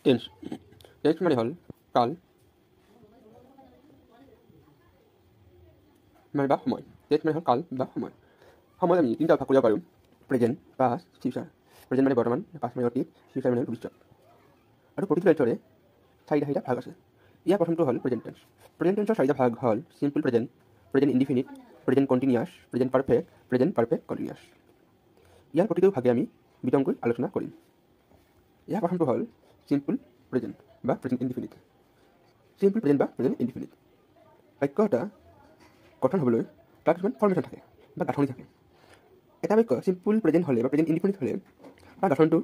Tense tense মানে হল কাল মানে বা সময়। টেন্স মানে হল কাল বা সময়। সময় আমি তিনিটা ভাগ কৰিব পাৰোঁ, প্ৰেজেণ্ট, পাষ্ট, ফিউচাৰ। প্ৰেজেণ্ট মানে বৰ্তমান, পাষ্ট মানে অতীত, ফিউচাৰ মানে ভৱিষ্যত। আৰু প্ৰতিটো টেন্সৰে চাৰিটা ভাগ আছে। ইয়াৰ প্ৰথমটো হ'ল প্ৰেজেণ্ট টেন্স। প্ৰেজেণ্ট টেন্সৰ চাৰিটা ভাগ হ'ল simple present, present indefinite, present continuous, present perfect, present perfect continuous. ইয়াৰ প্ৰতিটো ভাগে আমি বিতংকৈ আলোচনা কৰিম। ইয়াৰ প্ৰথমটো হ'ল চিম্পল প্ৰেজেণ্ট বা প্ৰেজেণ্ট ইনডিফিনিট। চিম্পল প্ৰেজেণ্ট বা প্ৰেজেণ্ট ইনডিফিনিট বাক্য এটা গঠন হ'বলৈ তাৰ কিছুমান ফৰ্মেশ্যন থাকে বা গাঁথনি থাকে। এটা বাক্য চিম্পল প্ৰেজেণ্ট হ'লে বা প্ৰেজেণ্ট ইনডিফিনিট হ'লে তাৰ গাঁথনিটো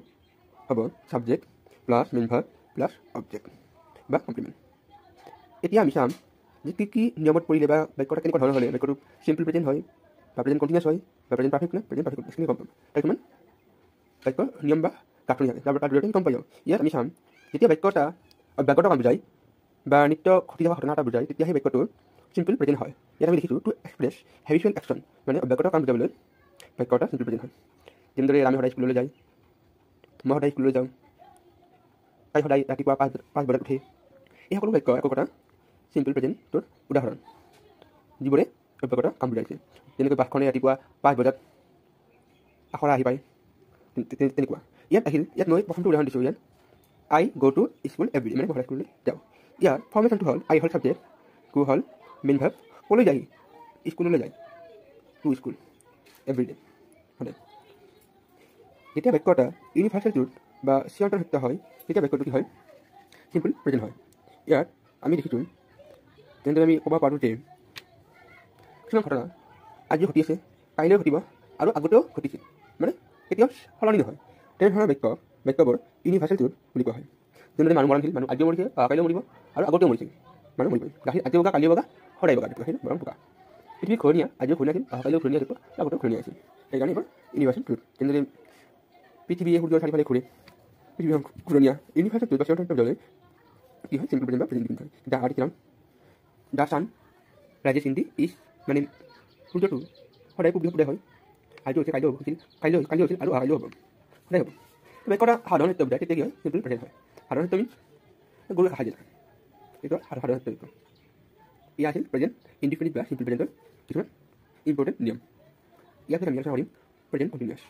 হ'ব subject plus main verb plus object বা কমপ্লিমেণ্ট। এতিয়া আমি চাম যে কি নিয়মত পৰিলে বা বাক্যটা কেনেকুৱা ধৰণৰ হ'লে বাক্যটো চিম্পল প্ৰেজেণ্ট হয় বা প্ৰেজেণ্ট কণ্টিনিউৱাছ হয় বা প্ৰেজেণ্ট পাৰফেক্ট নে প্ৰেজেণ্ট পাৰফেক্ট সেইখিনি গম পাম। কিছুমান বাক্যৰ নিয়ম বা গাঁথনি থাকে, তাৰ জৰিয়তে গম পাই যাওঁ। ইয়াত আমি চাম যেতিয়া বাক্যটা অব্যাহত কাম বুজায় বা নিত্য ঘটি থকা ঘটনা এটা বুজায়, তেতিয়া সেই বাক্যটো চিম্পল প্ৰেজেণ্ট হয়। ইয়াত আমি দেখিছোঁ টু এক্সপ্ৰেছ হেবিচুৱেল একশ্যন, মানে অব্যাহত কাম বুজাবলৈ বাক্য এটা চিম্পল প্ৰেজেণ্ট হয়। যেনেদৰে ৰামে সদায় স্কুললৈ যায়, মই সদায় স্কুললৈ যাওঁ, তাই সদায় ৰাতিপুৱা 5 বজাত উঠে। এই সকলো বাক্য একোটা চিম্পল প্ৰেজেণ্টৰ উদাহৰণ, যিবোৰে অব্যাহত কাম বুজাইছে। যেনেকৈ বাছখনে ৰাতিপুৱা 5 বজাত আখৰা আহি পায়, তেনেকুৱা। ইয়াত মই প্ৰথমটো উদাহৰণ দিছোঁ। ইয়াত আই গ' টু স্কুল এভৰি ডে, মানে মই সদায় স্কুললৈ যাওঁ। ইয়াৰ ফৰ্মেশ্যনটো হ'ল আই হ'ল ছাবজেক্ট, গো হ'ল মেইন ভাৰ্ব, ক'লৈ যায় স্কুললৈ যায়, টু স্কুল, এভৰি ডে সদায়। যেতিয়া বাক্য এটা ইউনিভাৰ্চেল ট্ৰুথ বা চিৰন্তন সত্য হয়, তেতিয়া বাক্যটো কি হয় চিম্পল প্ৰেজেণ্ট হয়। ইয়াত আমি দেখিছোঁ যেনেদৰে আমি ক'ব পাৰোঁ যে কিছুমান ঘটনা আজিও ঘটি আছে, কাইলৈও ঘটিব আৰু আগতেও ঘটিছিল, মানে কেতিয়াও সলনি নহয়। তেনেধৰণৰ বাক্যবোৰ ইউনিভাৰ্চেল ট্ৰুথ বুলি কোৱা হয়। যেনেদৰে মানুহ মৰণশীল, মানুহ আজিও মৰিছে, কাইলৈও মৰিব আৰু আগতেও মৰিছিল, মানুহ মৰিবই। গাখীৰ আজিও বগা, কালিও বগা, সদায় বগা, গাখীৰ বৰং বগা। পৃথিৱী ঘূৰণীয়া, আজিও ঘূৰণীয়া আছিল, কাইলৈও ঘূৰণীয়া আছিল, আগতেও ঘূৰণীয়া আছিল। সেইকাৰণে এইবোৰ ইউনিভাৰ্চেল ট্ৰুথ। যেনেদৰে পৃথিৱীয়ে সূৰ্যৰ চাৰিওফালে ঘূৰে, পৃথিৱী ঘূৰণীয়া। ইউনিভাৰ্চেল ট্ৰুথ বা চিৰন্তন সত্য বুজাবলৈ কি হয় চিম্পল প্ৰেজেণ্ট বা প্ৰেজেণ্ট ইনডিফিনিট হয়। The earth the sun rises in the east, মানে সূৰ্যটো সদায় পূব দিশত উদয় হয়। আজিও হৈছে, কাইলৈও হৈছিল, কালি হৈছিল আৰু কাইলৈও হ'ব, সদায় হ'ব। বাক্যটা সাধাৰণ সত্য বুজায়, তেতিয়া কি হয় চিম্পল প্ৰেজেণ্ট হয়। সাধাৰণ সত্য মিনছ গৰু সাহায্য থাকে, এইটো সাধাৰণ সত্য বাক্য। এয়া আছিল প্ৰেজেণ্ট ইনডিফিনিট বা চিম্পল প্ৰেজেণ্টৰ কিছুমান ইম্পৰ্টেণ্ট নিয়ম। ইয়াৰ পিছত আমি আলোচনা কৰিম প্ৰেজেণ্ট কণ্টিনিউৱাছ।